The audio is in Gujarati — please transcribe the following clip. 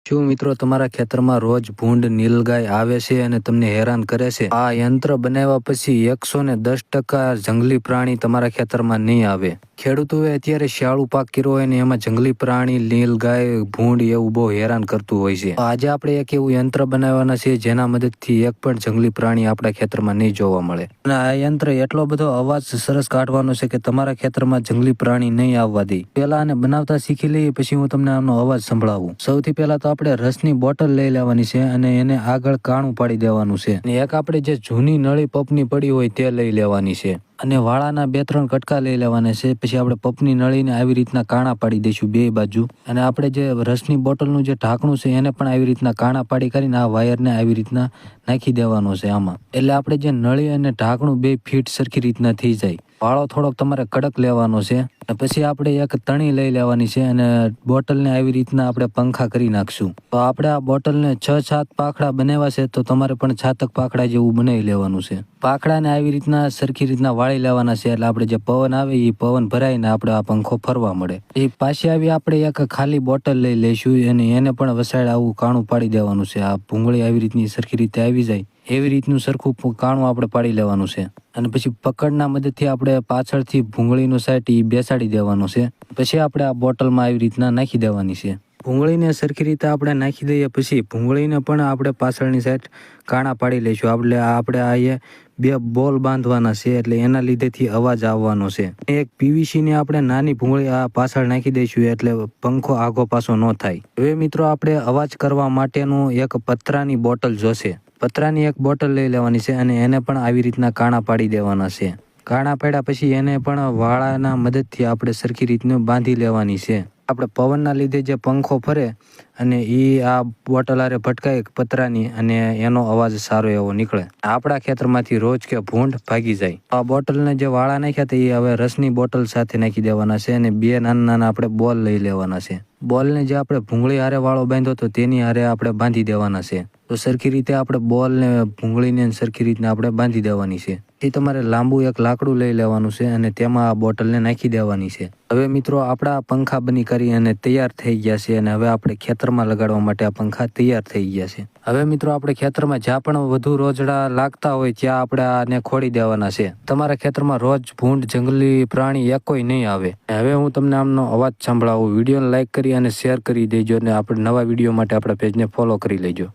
શું મિત્રો તમારા ખેતરમાં રોજ ભૂંડ નીલગાય આવે છે અને તમને હેરાન કરે છે? આ યંત્ર બનાવ્યા પછી 110% જંગલી પ્રાણી તમારા ખેતરમાં નહીં આવે. ખેડૂતોએ અત્યારે શિયાળુ પાક કર્યો હોય ને એમાં જંગલી પ્રાણી નીલગાય ભૂંડ એવું બહુ હેરાન કરતું હોય છે. આજે આપણે એક એવું યંત્ર બનાવવાના છે જેના મદદથી એક પણ જંગલી પ્રાણી આપણા ખેતરમાં નહીં જોવા મળે. અને આ યંત્ર એટલો બધો અવાજ સરસ કાઢવાનો છે કે તમારા ખેતરમાં જંગલી પ્રાણી નહીં આવવા દે. પહેલા આને બનાવતા શીખી લઈએ પછી હું તમને આનો અવાજ સંભળાવું. સૌથી પહેલા તો આપણે રસની બોટલ લઈ લેવાની છે અને એને આગળ કાણું પાડી દેવાનું છે. અને એક આપણે જે જૂની નળી પપની પડી હોય તે લઈ લેવાની છે. અને વાળાના 2-3 કટકા લઈ લેવાના છે. પછી આપણે પપની નળીને આવી રીતના કાણા પાડી દઈશું બે બાજુ. અને આપણે જે રસની બોટલનું જે ઢાંકણું છે એને પણ આવી રીતના કાણા પાડી કરીને આ વાયરને આવી રીતના નાખી દેવાનો છે આમાં. એટલે આપણે જે નળી અને ઢાંકણું 2 ફીટ સરખી રીતના થઈ જાય. વાળો થોડોક તમારે કડક લેવાનો છે. પછી આપણે એક તણી લઈ લેવાની છે અને બોટલને આવી રીતના આપણે પંખા કરી નાખશું. તો આપણે આ બોટલને 6-7 પાંખડા બનાવ્યા છે તો તમારે પણ 6 પાંખડા જેવું બનાવી લેવાનું છે. પાંખડાને આવી રીતના સરખી રીતના વાળી લેવાના છે એટલે આપણે જે પવન આવે એ પવન ભરાઈને આપણે આ પંખો ફરવા મળે. એ પાછી આવી આપણે એક ખાલી બોટલ લઈ લઈશું અને એને પણ વસાડ આવું કાણું પાડી દેવાનું છે. આ ભૂંગળી આવી રીતની સરખી રીતે આવી જાય એવી રીતનું સરખું કાણું આપણે પાડી લેવાનું છે. અને પછી પકડના મદદથી આપણે પાછળથી ભૂંગળીનું સાઈડ એ બેસાડી દેવાનું છે. પછી આપણે આ બોટલમાં આવી રીતના નાખી દેવાની છે. ભૂંગળીને સરખી રીતે આપણે નાખી દઈએ પછી ભૂંગળીને પણ આપણે પાછળની સાઈડ કાણા પાડી લઈશું. આપણે આ 2 બોલ બાંધવાના છે એટલે એના લીધેથી અવાજ આવવાનો છે. એક પીવીસીની આપણે નાની ભૂંગળી આ પાછળ નાખી દઈશું એટલે પંખો આગો પાછો ન થાય. હવે મિત્રો આપણે અવાજ કરવા માટેનું એક પતરાની બોટલ જોશે. પતરાની એક બોટલ લઈ લેવાની છે અને એને પણ આવી રીતના કાણા પાડી દેવાના છે. કાણા પાડ્યા પછી એને પણ વાળાના મદદથી આપણે સરખી રીતનું બાંધી લેવાની છે. આપણે પવનના લીધે જે પંખો ફરે અને એ આ બોટલ આરે ભટકાય પતરાની અને એનો અવાજ સારો એવો નીકળે. આપણા ખેતરમાંથી રોજ કે ભૂંડ ભાગી જાય. આ બોટલને જે વાળા નાખ્યા હતા એ હવે રસની બોટલ સાથે નાખી દેવાના છે અને 2 નાના આપણે બોલ લઈ લેવાના છે. બોલને જે આપણે ભૂંગળી હારે વાળો બાંધ્યો તો તેની હારે આપણે બાંધી દેવાના છે. તો સરખી રીતે આપણે બોલને ભૂંગળીને સરખી રીતના આપણે બાંધી દેવાની છે. એ તમારે લાંબુ એક લાકડું લઈ લેવાનું છે અને તેમાં આ બોટલને નાખી દેવાની છે. હવે મિત્રો આપણા પંખા બની કરી અને તૈયાર થઈ ગયા છે અને હવે આપણે ખેતરમાં લગાડવા માટે આ પંખા તૈયાર થઈ ગયા છે. હવે મિત્રો આપણે ખેતરમાં જ્યાં પણ વધુ રોજડા લાગતા હોય ત્યાં આપણે આને ખોડી દેવાના છે. તમારા ખેતરમાં રોજ ભૂંડ જંગલી પ્રાણી એકોય નહીં આવે. હવે હું તમને આમનો અવાજ સંભળાવું. વિડીયોને લાઈક કરી અને શેર કરી દેજો અને આપણે નવા વિડીયો માટે આપણા પેજને ફોલો કરી લેજો.